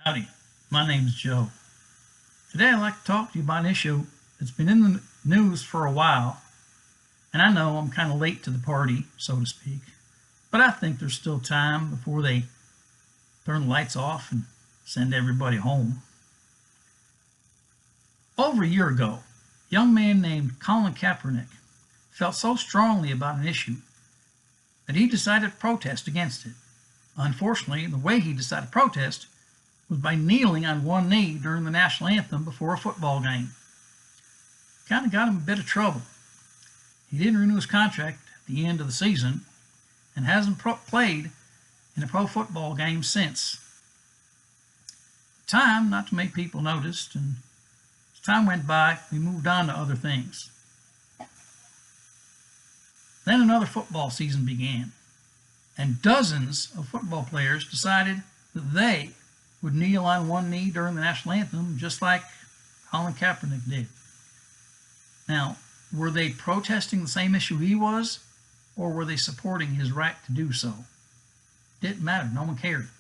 Howdy, my name's Joe. Today I'd like to talk to you about an issue that's been in the news for a while, and I know I'm kind of late to the party, so to speak, but I think there's still time before they turn the lights off and send everybody home. Over a year ago, a young man named Colin Kaepernick felt so strongly about an issue that he decided to protest against it. Unfortunately, the way he decided to protest was by kneeling on one knee during the National Anthem before a football game. Kind of got him a bit of trouble. He didn't renew his contract at the end of the season and hasn't played in a pro football game since. Time, not to make people noticed, and as time went by, we moved on to other things. Then another football season began, and dozens of football players decided that they would kneel on one knee during the National Anthem, just like Colin Kaepernick did. Now, were they protesting the same issue he was, or were they supporting his right to do so? Didn't matter, no one cared.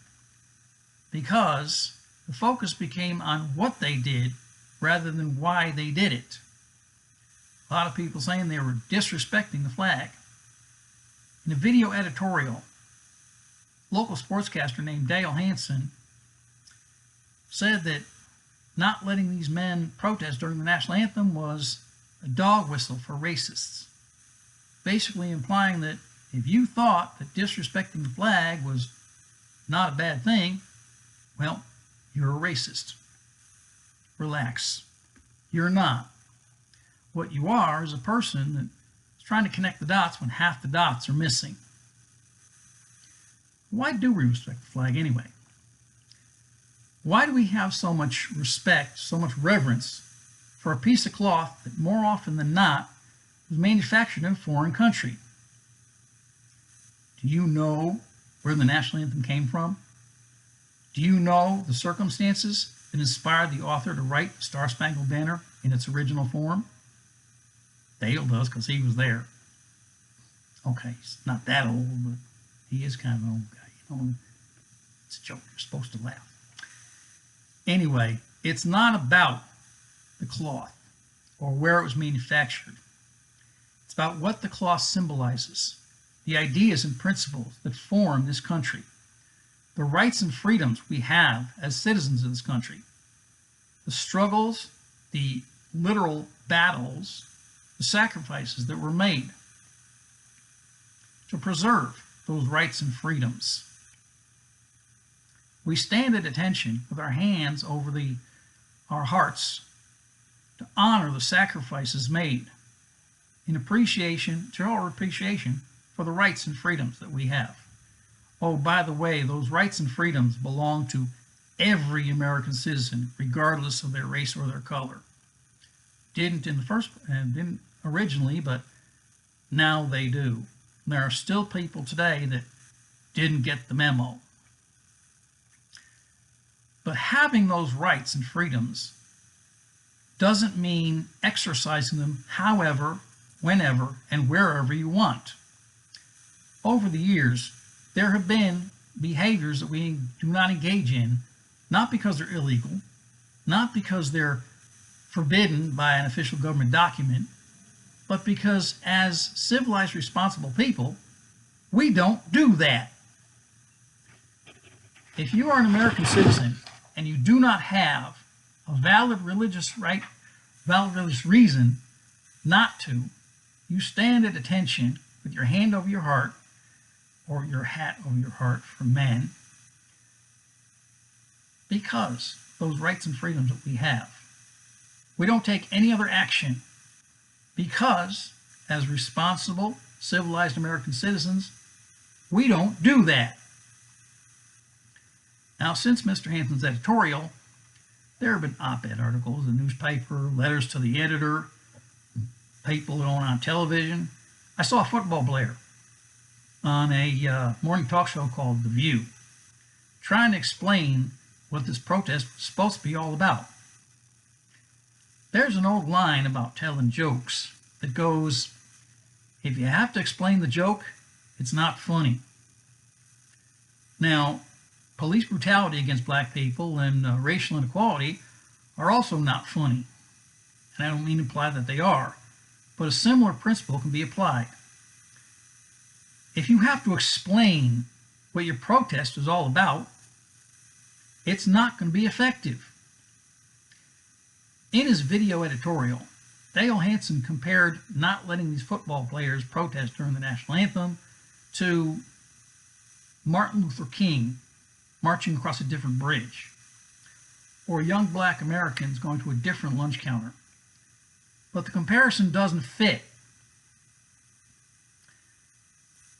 Because the focus became on what they did rather than why they did it. A lot of people saying they were disrespecting the flag. In a video editorial, local sportscaster named Dale Hansen said that not letting these men protest during the National Anthem was a dog whistle for racists, basically implying that if you thought that disrespecting the flag was not a bad thing, well, you're a racist. Relax. You're not. What you are is a person that's trying to connect the dots when half the dots are missing. Why do we respect the flag anyway? Why do we have so much respect, so much reverence for a piece of cloth that more often than not was manufactured in a foreign country? Do you know where the National Anthem came from? Do you know the circumstances that inspired the author to write the Star-Spangled Banner in its original form? Dale does, because he was there. Okay, he's not that old, but he is kind of an old guy. You know, it's a joke. You're supposed to laugh. Anyway, it's not about the cloth or where it was manufactured. It's about what the cloth symbolizes, the ideas and principles that form this country, the rights and freedoms we have as citizens of this country, the struggles, the literal battles, the sacrifices that were made to preserve those rights and freedoms. We stand at attention with our hands over our hearts to honor the sacrifices made in appreciation, to our appreciation for the rights and freedoms that we have. Oh, by the way, those rights and freedoms belong to every American citizen, regardless of their race or their color. Didn't originally, but now they do. There are still people today that didn't get the memo. But having those rights and freedoms doesn't mean exercising them however, whenever, and wherever you want. Over the years, there have been behaviors that we do not engage in, not because they're illegal, not because they're forbidden by an official government document, but because as civilized, responsible people, we don't do that. If you are an American citizen and you do not have a valid religious reason not to, you stand at attention with your hand over your heart, or your hat over your heart for men, because those rights and freedoms that we have. We don't take any other action because, as responsible, civilized American citizens, we don't do that. Now, since Mr. Hansen's editorial, there have been op-ed articles in the newspaper, letters to the editor, people going on television. I saw a football player on a morning talk show called The View, trying to explain what this protest was supposed to be all about. There's an old line about telling jokes that goes, if you have to explain the joke, it's not funny. Now, police brutality against black people and racial inequality are also not funny. And I don't mean to imply that they are, but a similar principle can be applied. If you have to explain what your protest is all about, it's not going to be effective. In his video editorial, Dale Hansen compared not letting these football players protest during the National Anthem to Martin Luther King marching across a different bridge, or young black Americans going to a different lunch counter. But the comparison doesn't fit.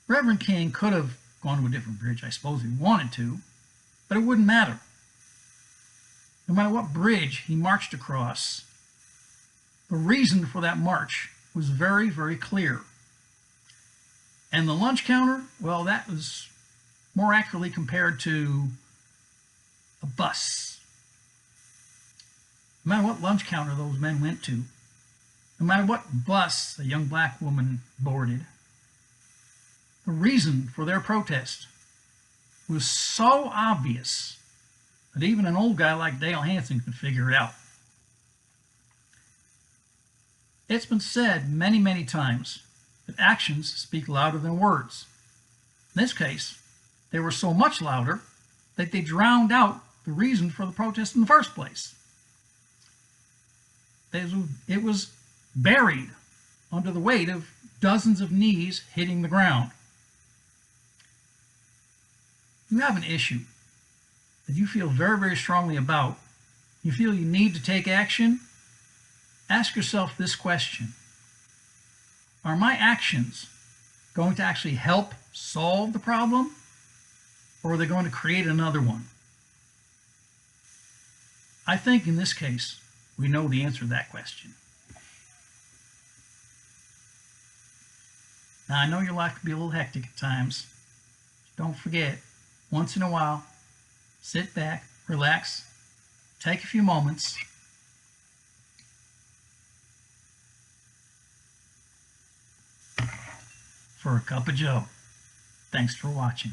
Reverend King could have gone to a different bridge, I suppose, if he wanted to, but it wouldn't matter. No matter what bridge he marched across, the reason for that march was very, very clear. And the lunch counter, well, that was more accurately compared to a bus. No matter what lunch counter those men went to, no matter what bus a young black woman boarded, the reason for their protest was so obvious that even an old guy like Dale Hansen could figure it out. It's been said many, many times that actions speak louder than words. In this case, they were so much louder that they drowned out the reason for the protest in the first place. It was buried under the weight of dozens of knees hitting the ground. You have an issue that you feel very, very strongly about, you feel you need to take action, ask yourself this question: are my actions going to actually help solve the problem, or are they going to create another one? I think in this case, we know the answer to that question. Now, I know your life can be a little hectic at times. Don't forget, once in a while, sit back, relax, take a few moments, for a cup of joe. Thanks for watching.